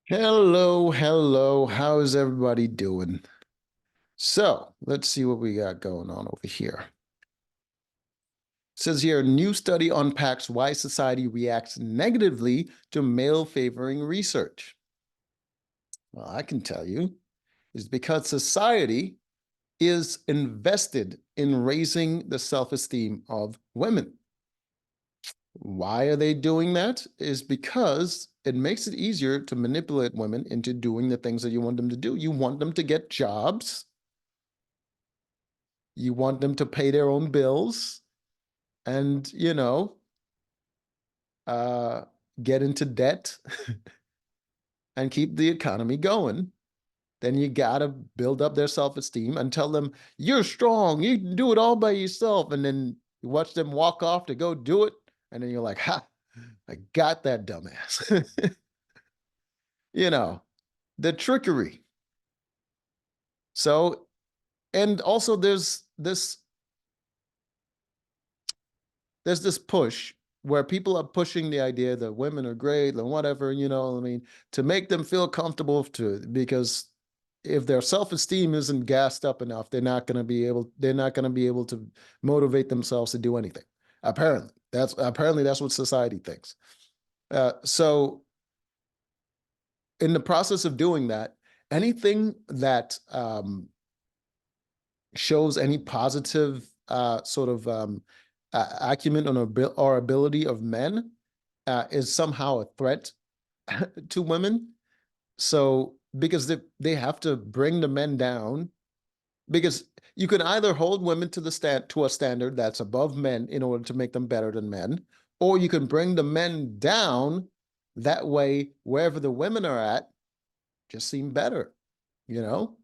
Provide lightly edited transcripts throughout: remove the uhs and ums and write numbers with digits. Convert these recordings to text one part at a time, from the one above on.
Hello, hello. How's everybody doing? So let's see what we got going on over here. It says here, new study unpacks why society reacts negatively to male favoring research. Well, I can tell you, is because society is invested in raising the self-esteem of women. Why are they doing that? Is because it makes it easier to manipulate women into doing the things that you want them to do. You want them to get jobs. You want them to pay their own bills and, uh, get into debt and keep the economy going. Then you got to build up their self-esteem and tell them, you're strong. You can do it all by yourself. And then you watch them walk off to go do it. And then you're like, ha, I got that dumbass. you know, the trickery. So, and also there's this push where people are pushing the idea that women are great and whatever, I mean, to make them feel comfortable because if their self-esteem isn't gassed up enough, they're not going to be able to motivate themselves to do anything. Apparently that's what society thinks. So in the process of doing that, anything that shows any positive sort of acumen or ability of men is somehow a threat to women. So because they have to bring the men down, because you can either hold women to a standard that's above men in order to make them better than men, or you can bring the men down. That way, wherever the women are at, just seem better, you know?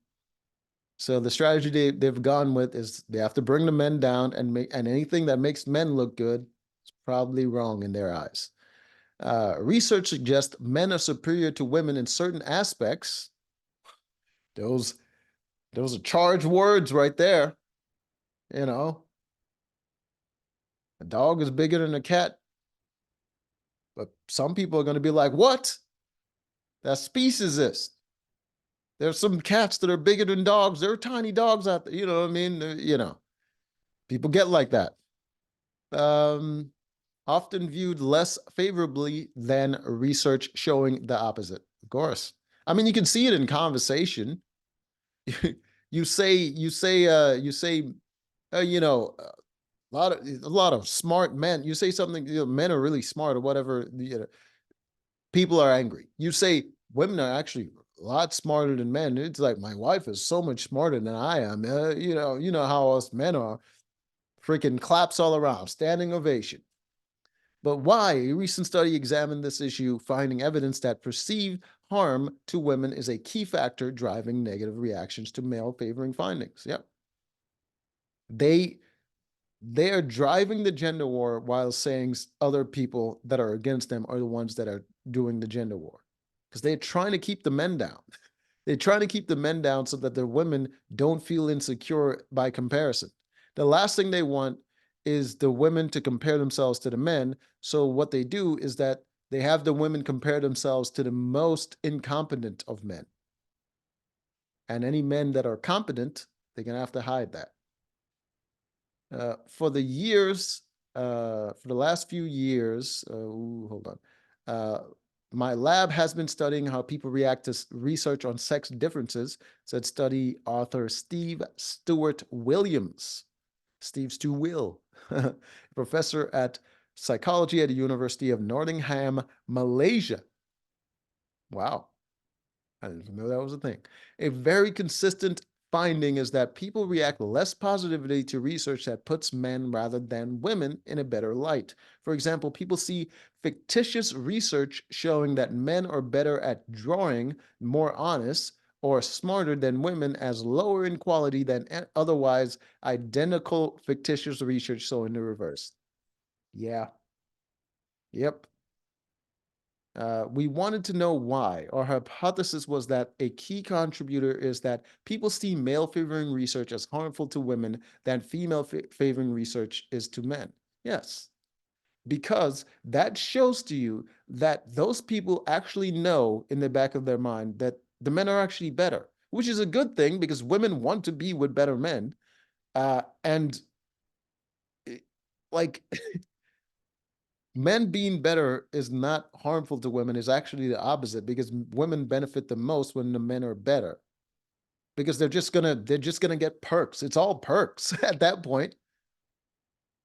So the strategy they've gone with is they have to bring the men down and anything that makes men look good is probably wrong in their eyes. Research suggests men are superior to women in certain aspects. Those those are charged words right there. You know, a dog is bigger than a cat, but some people are going to be like, "What? That's speciesist." There's some cats that are bigger than dogs. There are tiny dogs out there. You know what I mean? People get like that. Um, Often viewed less favorably than research showing the opposite. Of course. I mean, you can see it in conversation. You say, a lot of smart men. You say something, men are really smart or whatever. People are angry. You say women are actually a lot smarter than men. It's like my wife is so much smarter than I am. You know how us men are. Freaking claps all around, standing ovation. But why? A recent study examined this issue, finding evidence that perceived harm to women is a key factor driving negative reactions to male favoring findings. Yep. They they are driving the gender war while saying other people that are against them are the ones that are doing the gender war. Because they're trying to keep the men down. They're trying to keep the men down so that the women don't feel insecure by comparison. The last thing they want is the women to compare themselves to the men. So what they do is that they have the women compare themselves to the most incompetent of men. And any men that are competent, they're going to have to hide that. For the years, for the last few years, hold on. My lab has been studying how people react to research on sex differences, said study author Steve Stewart Williams. Steve Stu Will, professor at psychology at the University of Nottingham, Malaysia. Wow. I didn't know that was a thing. A very consistent finding is that people react less positively to research that puts men rather than women in a better light. For example, people see fictitious research showing that men are better at drawing, more honest, or smarter than women as lower in quality than otherwise identical fictitious research, so in the reverse. Yeah. Yep. We wanted to know why. Our hypothesis was that a key contributor is that people see male favoring research as harmful to women than female favoring research is to men. Yes. because that shows to you that those people actually know in the back of their mind that the men are actually better, which is a good thing because women want to be with better men. And like men being better is not harmful to women, is actually the opposite because women benefit the most when the men are better because they're just gonna get perks. It's all perks at that point.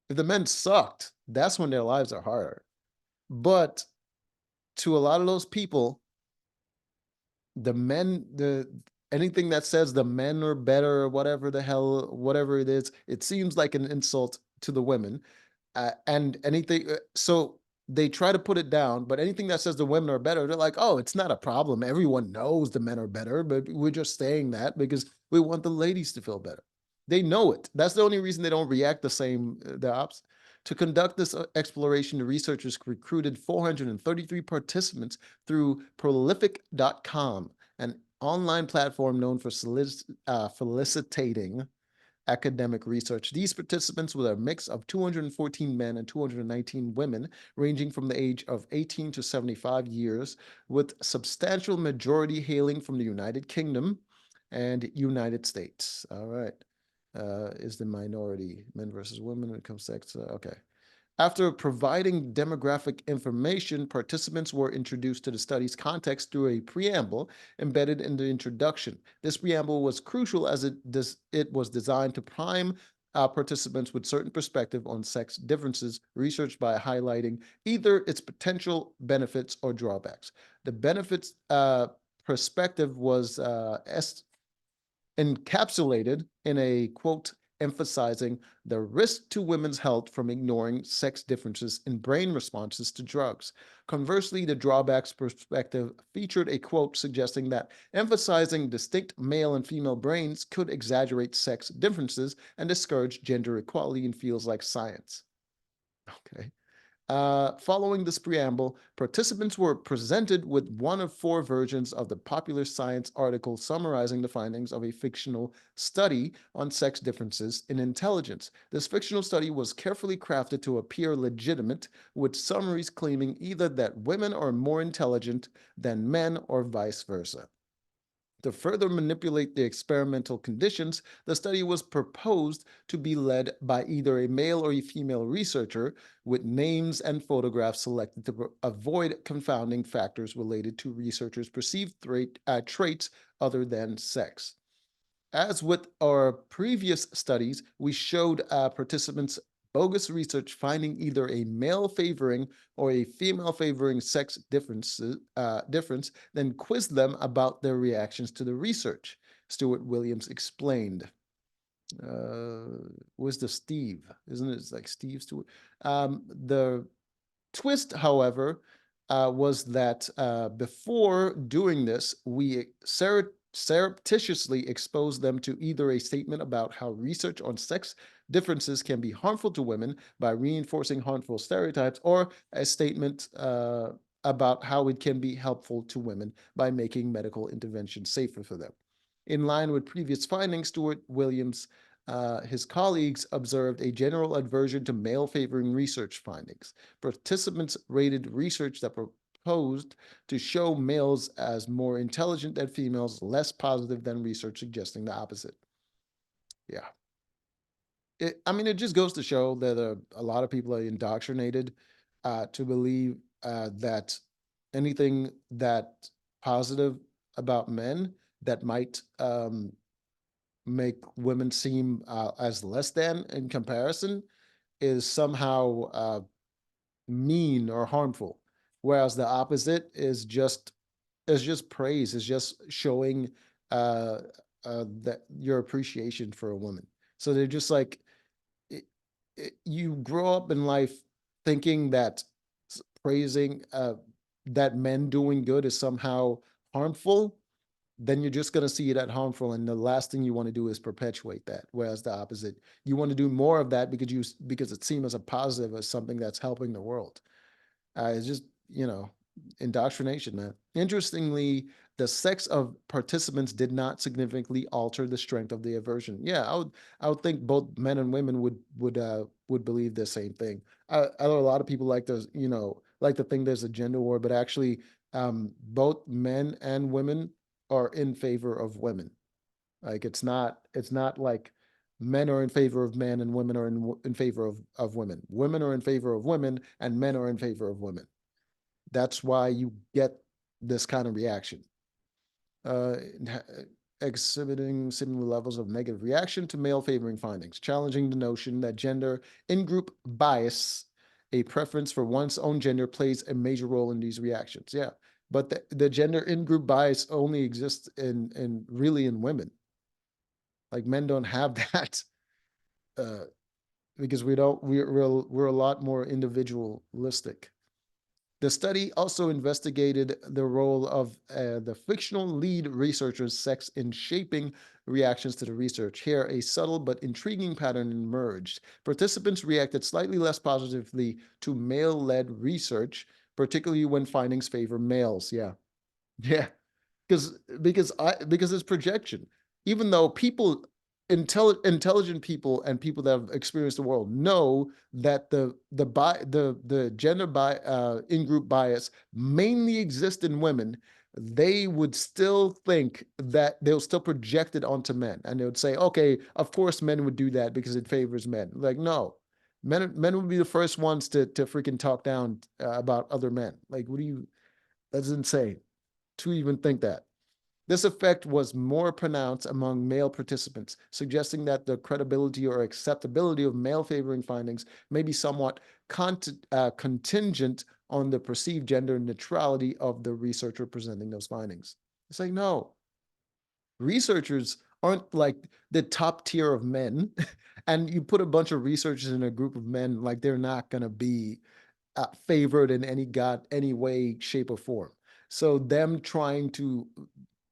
If the men sucked, that's when their lives are harder. But to a lot of those people, the anything that says the men are better or whatever the hell, whatever it is, it seems like an insult to the women. And anything, so they try to put it down, but anything that says the women are better, they're like, oh, it's not a problem. Everyone knows the men are better, but we're just saying that because we want the ladies to feel better. They know it. That's the only reason they don't react the same, the ops. To conduct this exploration, the researchers recruited 433 participants through prolific.com, an online platform known for felicitating academic research. These participants were a mix of 214 men and 219 women, ranging from the age of 18 to 75 years, with substantial majority hailing from the United Kingdom and United States. All right. Is the minority men versus women when it comes to sex? Okay. After providing demographic information, participants were introduced to the study's context through a preamble embedded in the introduction. This preamble was crucial as it was designed to prime participants with certain perspective on sex differences, research by highlighting either its potential benefits or drawbacks. The benefits perspective was encapsulated in a quote emphasizing the risk to women's health from ignoring sex differences in brain responses to drugs. Conversely, the drawbacks perspective featured a quote suggesting that emphasizing distinct male and female brains could exaggerate sex differences and discourage gender equality in fields like science. Okay. Following this preamble, participants were presented with one of four versions of the popular science article summarizing the findings of a fictional study on sex differences in intelligence. This fictional study was carefully crafted to appear legitimate, with summaries claiming either that women are more intelligent than men or vice versa. To further manipulate the experimental conditions, the study was proposed to be led by either a male or a female researcher, with names and photographs selected to avoid confounding factors related to researchers' perceived traits other than sex. As with our previous studies, we showed participants bogus research finding either a male favoring or a female favoring sex difference, then quizzed them about their reactions to the research. Stuart Williams explained. Was the Steve? Isn't it like Steve Stewart? The twist, however, was that before doing this, we surreptitiously exposed them to either a statement about how research on sex differences can be harmful to women by reinforcing harmful stereotypes, or a statement about how it can be helpful to women by making medical intervention safer for them. In line with previous findings, Stuart Williams his colleagues observed a general aversion to male favoring research findings. Participants rated research that proposed to show males as more intelligent than females less positive than research suggesting the opposite. Yeah. I mean, it just goes to show that a lot of people are indoctrinated to believe that anything that positive about men that might make women seem as less than in comparison is somehow mean or harmful, whereas the opposite is just praise, is just showing uh, that your appreciation for a woman. So they're just like you grow up in life thinking that praising that men doing good is somehow harmful, then you're just going to see it as harmful, and the last thing you want to do is perpetuate that. Whereas the opposite, you want to do more of that because it seems as a positive, as something that's helping the world. It's just indoctrination, man. Interestingly, the sex of participants did not significantly alter the strength of the aversion. Yeah, I would think both men and women would believe the same thing. I know a lot of people like to, like to think there's a gender war, but actually, both men and women are in favor of women. Like it's not like men are in favor of men and women are in favor of women. Women are in favor of women and men are in favor of women. That's why you get this kind of reaction. Uh, Exhibiting similar levels of negative reaction to male favoring findings, challenging the notion that gender in-group bias, a preference for one's own gender, plays a major role in these reactions. Yeah, but the gender in-group bias only exists in really in women. Like men don't have that, uh, because we don't we're a lot more individualistic. The study also investigated the role of the fictional lead researcher's sex in shaping reactions to the research. Here, a subtle but intriguing pattern emerged. Participants reacted slightly less positively to male-led research, particularly when findings favor males. Yeah, yeah, because it's projection. Even though intelligent people and people that have experienced the world know that the gender in group bias mainly exists in women, they would still think that they'll still project it onto men, and they would say, okay, of course men would do that because it favors men. Like, no, men would be the first ones to freaking talk down about other men. Like, what do you? That's insane to even think that. This effect was more pronounced among male participants, suggesting that the credibility or acceptability of male favoring findings may be somewhat contingent on the perceived gender neutrality of the researcher presenting those findings. It's like, no, researchers aren't like the top tier of men. And you put a bunch of researchers in a group of men, like they're not going to be favored in any way, shape, or form. So them trying to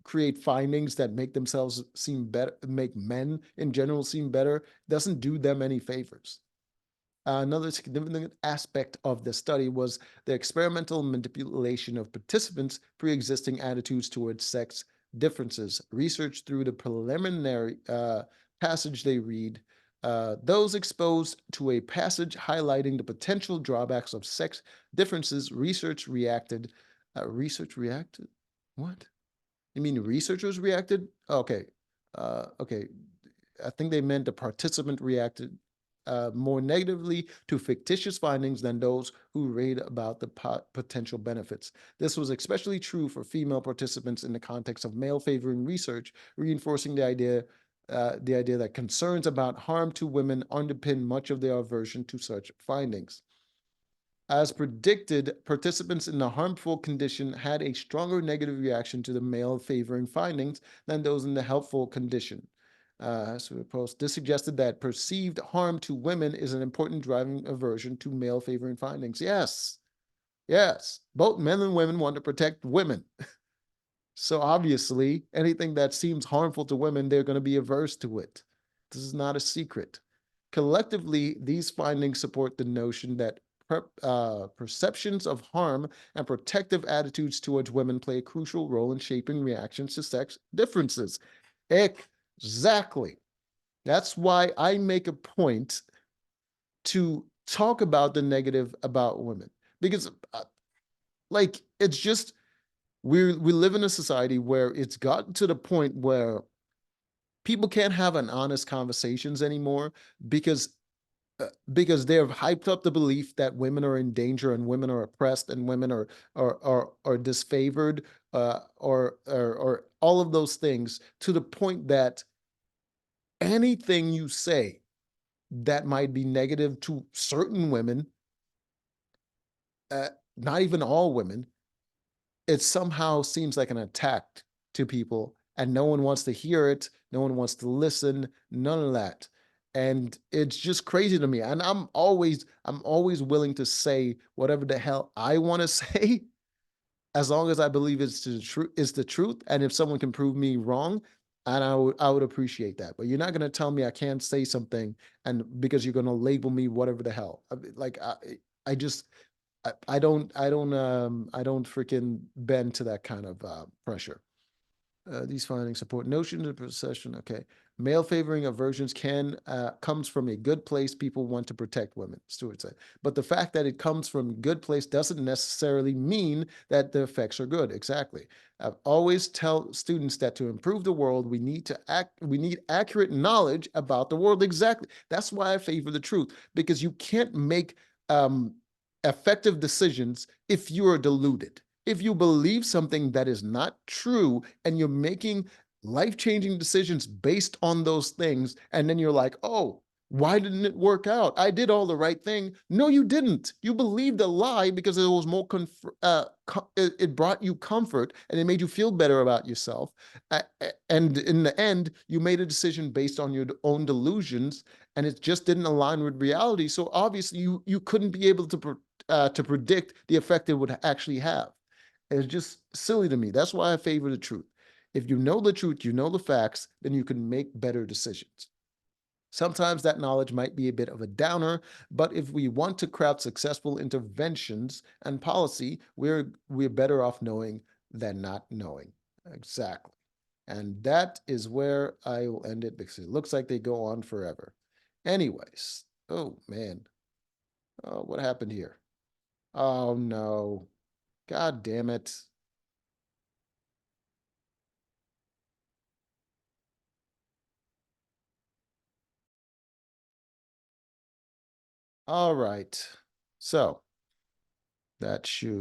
create findings that make themselves seem better, make men in general seem better, doesn't do them any favors. Another significant aspect of the study was the experimental manipulation of participants' pre-existing attitudes towards sex differences. Research through the preliminary passage they read. Those exposed to a passage highlighting the potential drawbacks of sex differences, research reacted. Research reacted? What? You mean researchers reacted? Okay. Okay. I think they meant the participant reacted more negatively to fictitious findings than those who read about the potential benefits. This was especially true for female participants in the context of male favoring research, reinforcing the idea that concerns about harm to women underpin much of their aversion to such findings. As predicted, participants in the harmful condition had a stronger negative reaction to the male favoring findings than those in the helpful condition. This suggested that perceived harm to women is an important driving aversion to male favoring findings. Yes, yes. Both men and women want to protect women. So obviously, anything that seems harmful to women, they're going to be averse to it. This is not a secret. Collectively, these findings support the notion that perceptions of harm and protective attitudes towards women play a crucial role in shaping reactions to sex differences. Exactly. That's why I make a point to talk about the negative about women, because like it's just we live in a society where it's gotten to the point where people can't have an honest conversations anymore because because they've hyped up the belief that women are in danger and women are oppressed and women are disfavored, or all of those things, to the point that anything you say that might be negative to certain women, not even all women, it somehow seems like an attack to people, and no one wants to hear it, no one wants to listen, none of that. And it's just crazy to me, and I'm always willing to say whatever the hell I want to say, as long as I believe it's the truth, and if someone can prove me wrong, and I would appreciate that. But you're not going to tell me I can't say something, and because you're going to label me whatever the hell. Like I just I don't freaking bend to that kind of pressure. These findings support notions of procession. Okay. Male favoring aversions comes from a good place. People want to protect women, Stewart said. But the fact that it comes from a good place doesn't necessarily mean that the effects are good. Exactly. I've always tell students that to improve the world, we need accurate knowledge about the world. Exactly. That's why I favor the truth, because you can't make um, effective decisions if you are deluded. If you believe something that is not true and you're making life-changing decisions based on those things, and then you're like, oh, why didn't it work out? I did all the right thing. No, you didn't. You believed a lie because it was more it brought you comfort and it made you feel better about yourself. And in the end, you made a decision based on your own delusions, and it just didn't align with reality. So obviously, you couldn't be able to predict the effect it would actually have. It's just silly to me. That's why I favor the truth. If you know the truth, you know the facts, then you can make better decisions. Sometimes that knowledge might be a bit of a downer, but if we want to craft successful interventions and policy, we're better off knowing than not knowing. Exactly. And that is where I will end it because it looks like they go on forever. Anyways, oh man, what happened here? Oh no, God damn it. All right. So that should